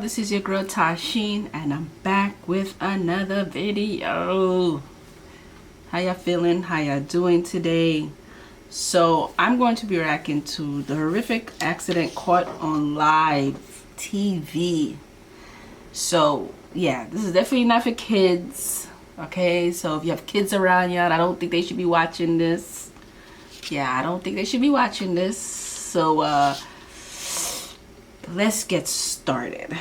This is your girl Tysheen, and I'm back with another video. How y'all feeling? How y'all doing today? So I'm going to be reacting to the horrific accident caught on live TV. So yeah, this is definitely not for kids. Okay, so if you have kids around y'all, I don't think they should be watching this. Yeah, I don't think they should be watching this. So let's get started.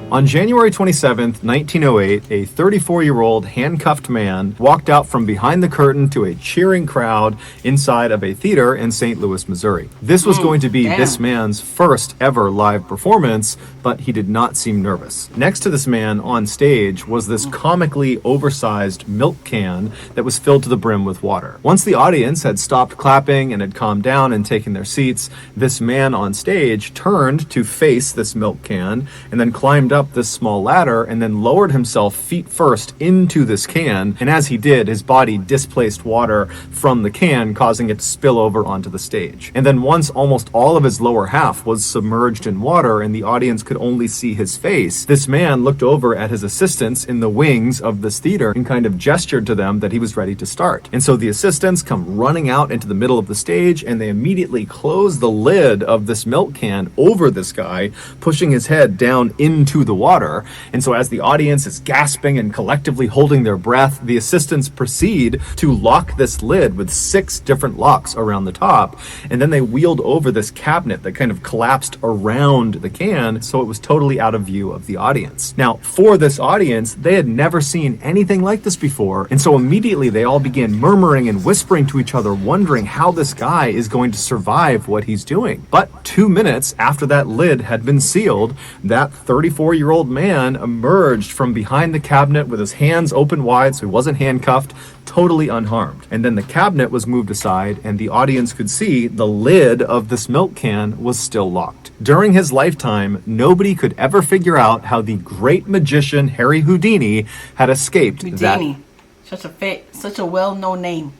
On January 27, 1908, a 34-year-old handcuffed man walked out from behind the curtain to a cheering crowd inside of a theater in St. Louis, Missouri. This was going to be this man's first ever live performance, but he did not seem nervous. Next to this man on stage was this comically oversized milk can that was filled to the brim with water. Once the audience had stopped clapping and had calmed down and taken their seats, this man on stage turned to face this milk can and then climbed up this small ladder and then lowered himself feet first into this can, and as he did, his body displaced water from the can, causing it to spill over onto the stage. And then once almost all of his lower half was submerged in water and the audience could only see his face, this man looked over at his assistants in the wings of this theater and kind of gestured to them that he was ready to start. And so the assistants come running out into the middle of the stage and they immediately close the lid of this milk can over this guy, pushing his head down into the water. And so as the audience is gasping and collectively holding their breath, the assistants proceed to lock this lid with 6 different locks around the top, and then they wheeled over this cabinet that kind of collapsed around the can, so it was totally out of view of the audience. Now, for this audience, they had never seen anything like this before, and so immediately they all began murmuring and whispering to each other, wondering how this guy is going to survive what he's doing. But 2 minutes after that lid had been sealed, that 34-year-old man emerged from behind the cabinet with his hands open wide, so he wasn't handcuffed, totally unharmed. And then the cabinet was moved aside and the audience could see the lid of this milk can was still locked. During his lifetime, nobody could ever figure out how the great magician Harry Houdini had escaped Houdini. Such a well-known name.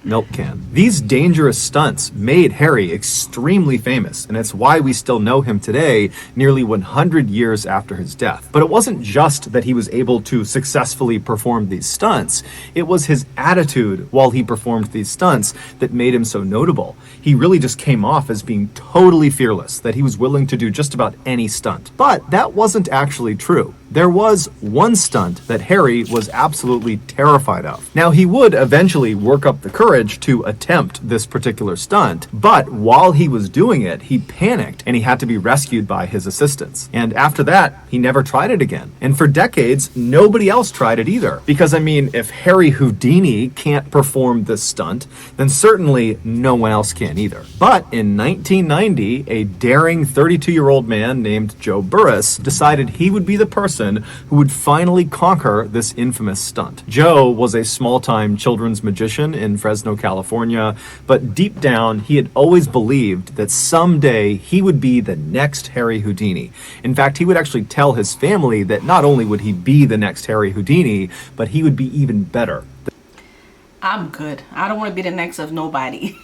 milk can. These dangerous stunts made Harry extremely famous, and it's why we still know him today, nearly 100 years after his death. But it wasn't just that he was able to successfully perform these stunts, it was his attitude while he performed these stunts that made him so notable. He really just came off as being totally fearless, that he was willing to do just about any stunt. But that wasn't actually true. There was one stunt that Harry was absolutely terrified of. Now, he would eventually work up the courage to attempt this particular stunt, but while he was doing it, he panicked and he had to be rescued by his assistants. And after that, he never tried it again. And for decades, nobody else tried it either. Because, I mean, if Harry Houdini can't perform this stunt, then certainly no one else can either. But in 1990, a daring 32-year-old man named Joe Burris decided he would be the person who would finally conquer this infamous stunt. Joe was a small-time children's magician in Fresno, California, but deep down he had always believed that someday he would be the next Harry Houdini. In fact, he would actually tell his family that not only would he be the next Harry Houdini, but he would be even better. I'm good. I don't want to be the next of nobody.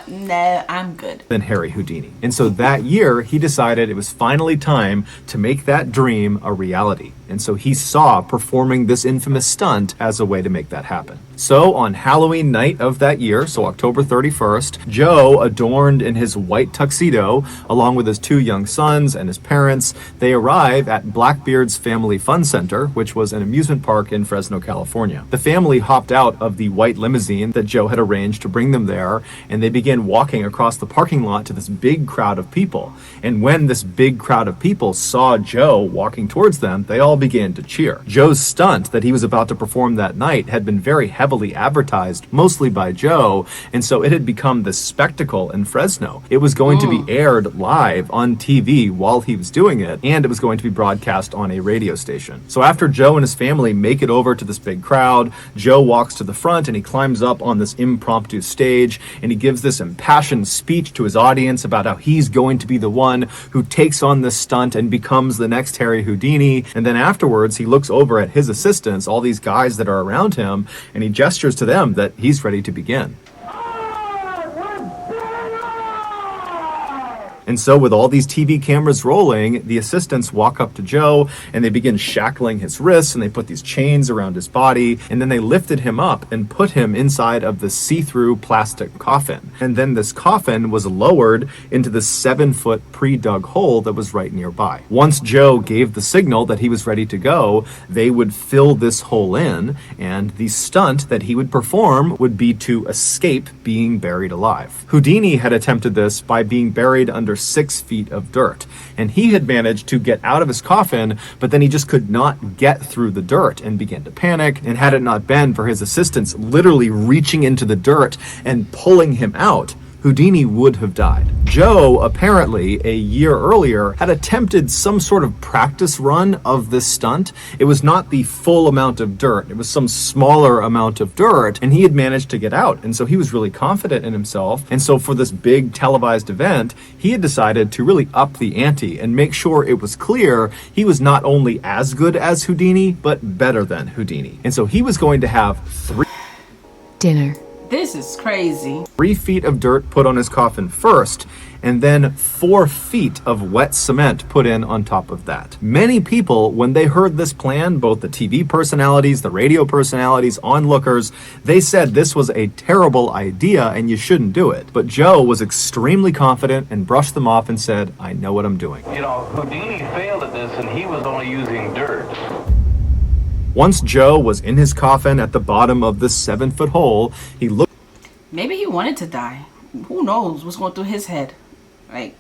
No, I'm good. Than Harry Houdini. And so that year, he decided it was finally time to make that dream a reality. And so he saw performing this infamous stunt as a way to make that happen. So on Halloween night of that year, so October 31st, Joe, adorned in his white tuxedo, along with his 2 young sons and his parents, they arrive at Blackbeard's Family Fun Center, which was an amusement park in Fresno, California. The family hopped out of the white limousine that Joe had arranged to bring them there, and they began walking across the parking lot to this big crowd of people. And when this big crowd of people saw Joe walking towards them, they all began to cheer. Joe's stunt that he was about to perform that night had been very heavily advertised, mostly by Joe, and so it had become this spectacle in Fresno. It was going to be aired live on TV while he was doing it, and it was going to be broadcast on a radio station. So after Joe and his family make it over to this big crowd, Joe walks to the front and he climbs up on this impromptu stage and he gives this impassioned speech to his audience about how he's going to be the one who takes on this stunt and becomes the next Harry Houdini. And then afterwards, he looks over at his assistants, all these guys that are around him, and he gestures to them that he's ready to begin. And so with all these TV cameras rolling, the assistants walk up to Joe and they begin shackling his wrists and they put these chains around his body, and then they lifted him up and put him inside of the see-through plastic coffin. And then this coffin was lowered into the 7-foot pre-dug hole that was right nearby. Once Joe gave the signal that he was ready to go, they would fill this hole in, and the stunt that he would perform would be to escape being buried alive. Houdini had attempted this by being buried under 6 feet of dirt, and he had managed to get out of his coffin, but then he just could not get through the dirt and began to panic. And had it not been for his assistants literally reaching into the dirt and pulling him out, Houdini would have died. Joe, apparently, a year earlier, had attempted some sort of practice run of this stunt. It was not the full amount of dirt. It was some smaller amount of dirt, and he had managed to get out. And so he was really confident in himself. And so for this big televised event, he had decided to really up the ante and make sure it was clear he was not only as good as Houdini, but better than Houdini. And so he was going to have dinner. This is crazy. 3 feet of dirt put on his coffin first, and then 4 feet of wet cement put in on top of that. Many people, when they heard this plan, both the TV personalities, the radio personalities, onlookers, they said this was a terrible idea and you shouldn't do it. But Joe was extremely confident and brushed them off and said, I know what I'm doing. You know, Houdini failed at this and he was only using dirt. Once Joe was in his coffin at the bottom of this 7-foot hole, he looked. Maybe he wanted to die. Who knows what's going through his head? Like,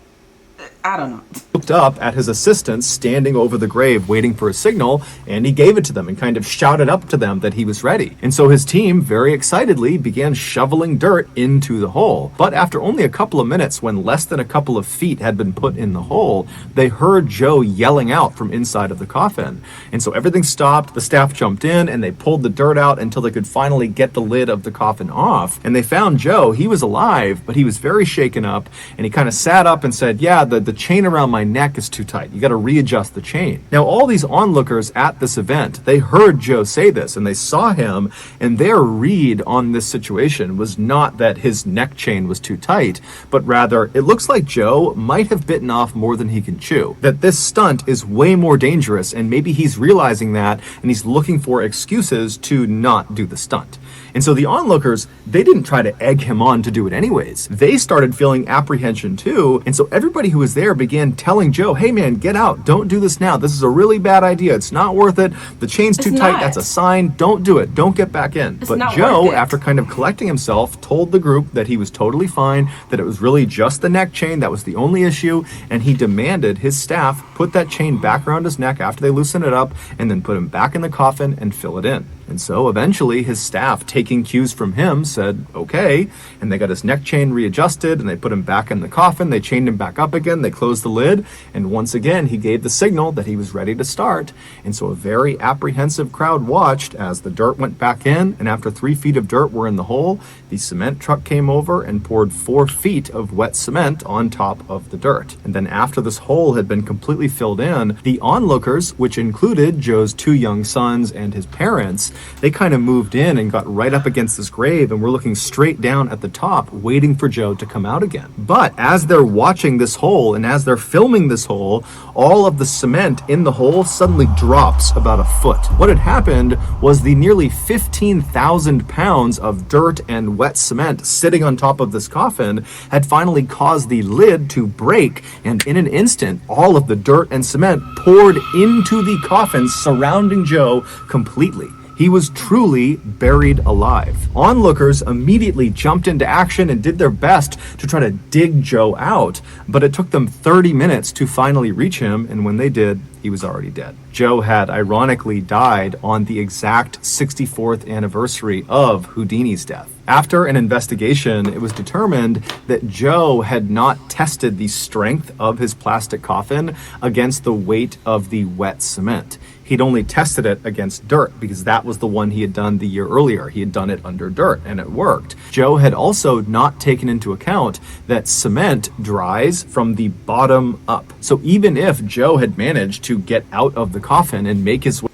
I don't know. Looked up at his assistants standing over the grave waiting for a signal, and he gave it to them and kind of shouted up to them that he was ready. And so his team very excitedly began shoveling dirt into the hole. But after only a couple of minutes, when less than a couple of feet had been put in the hole, they heard Joe yelling out from inside of the coffin. And so everything stopped, the staff jumped in, and they pulled the dirt out until they could finally get the lid of the coffin off. And they found Joe. He was alive, but he was very shaken up, and he kind of sat up and said, yeah, the chain around my neck is too tight. You got to readjust the chain. Now, all these onlookers at this event, they heard Joe say this and they saw him, and their read on this situation was not that his neck chain was too tight, but rather it looks like Joe might have bitten off more than he can chew. That this stunt is way more dangerous, and maybe he's realizing that and he's looking for excuses to not do the stunt. And so the onlookers, they didn't try to egg him on to do it anyways. They started feeling apprehension too, and so everybody who was there began telling Joe, hey man, get out, don't do this now, this is a really bad idea, it's not worth it, the chain's too tight, that's a sign, don't do it, don't get back in. But Joe, after kind of collecting himself, told the group that he was totally fine, that it was really just the neck chain that was the only issue, and he demanded his staff put that chain back around his neck after they loosened it up, and then put him back in the coffin and fill it in. And so eventually his staff, taking cues from him, said, okay, and they got his neck chain readjusted, and they put him back in the coffin, they chained him back up again, they closed the lid, and once again he gave the signal that he was ready to start. And so a very apprehensive crowd watched as the dirt went back in, and after 3 feet of dirt were in the hole, the cement truck came over and poured 4 feet of wet cement on top of the dirt. And then after this hole had been completely filled in, the onlookers, which included Joe's 2 young sons and his parents, they kind of moved in and got right up against this grave and were looking straight down at the top, waiting for Joe to come out again. But as they're watching this hole and as they're filming this hole, all of the cement in the hole suddenly drops about a foot. What had happened was the nearly 15,000 pounds of dirt and wet cement sitting on top of this coffin had finally caused the lid to break, and in an instant, all of the dirt and cement poured into the coffin, surrounding Joe completely. He was truly buried alive. Onlookers immediately jumped into action and did their best to try to dig Joe out, but it took them 30 minutes to finally reach him, and when they did, he was already dead. Joe had ironically died on the exact 64th anniversary of Houdini's death. After an investigation, it was determined that Joe had not tested the strength of his plastic coffin against the weight of the wet cement. He'd only tested it against dirt because that was the one he had done the year earlier. He had done it under dirt and it worked. Joe had also not taken into account that cement dries from the bottom up. So even if Joe had managed to get out of the coffin and make his way.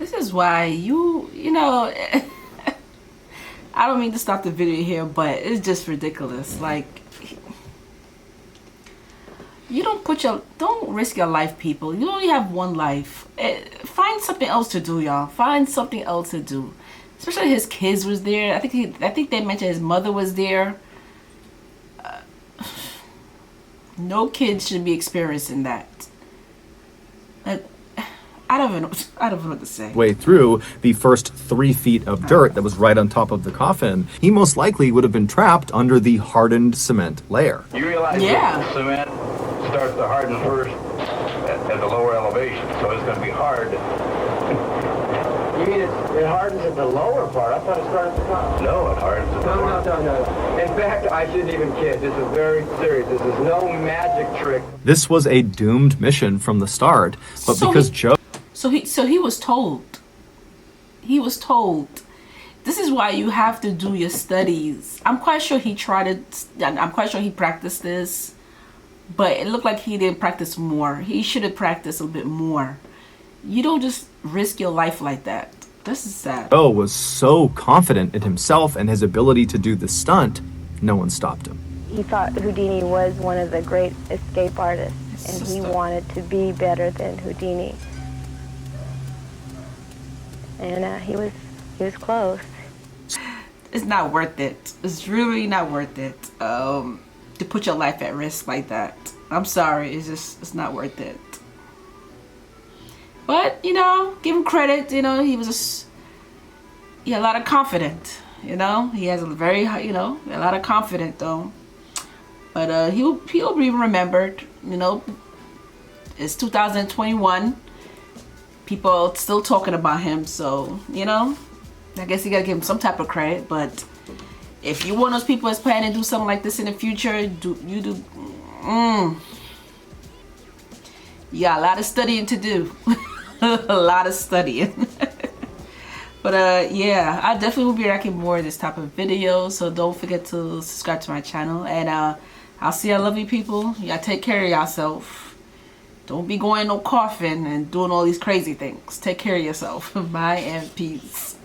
This is why you know, I don't mean to stop the video here, but it's just ridiculous. Like, don't risk your life, people. You only have one life. Find something else to do, y'all. Find something else to do. Especially his kids was there. I think they mentioned his mother was there. No kids should be experiencing that. Like, I don't know what to say. Way through the first 3 feet of dirt that was right on top of the coffin, he most likely would have been trapped under the hardened cement layer. You realize that the cement starts to harden first at the lower elevation, so it's going to be hard. You mean it hardens at the lower part? I thought it started at the top. No, it hardens at the No. In fact, I shouldn't even kid. This is very serious. This is no magic trick. This was a doomed mission from the start, but because Joe... So he was told. He was told. This is why you have to do your studies. I'm quite sure he tried it. I'm quite sure he practiced this, but it looked like he didn't practice more. He should have practiced a bit more. You don't just risk your life like that. This is sad. Joe was so confident in himself and his ability to do the stunt, no one stopped him. He thought Houdini was one of the great escape artists, and he wanted to be better than Houdini. And he was close. It's not worth it. It's really not worth it to put your life at risk like that. I'm sorry. It's not worth it. But, you know, give him credit. You know, he had a lot of confidence. You know, he has a very, a lot of confidence though. But he'll be remembered. You know, it's 2021. People are still talking about him, so you know, I guess you gotta give him some type of credit. But if you're one of those people that's planning to do something like this in the future, you got a lot of studying to do. A lot of studying. But yeah, I definitely will be making more of this type of videos, so don't forget to subscribe to my channel, and I'll see y'all lovely people. Y'all take care of yourself. Don't be going no coffin and doing all these crazy things. Take care of yourself. Bye and peace.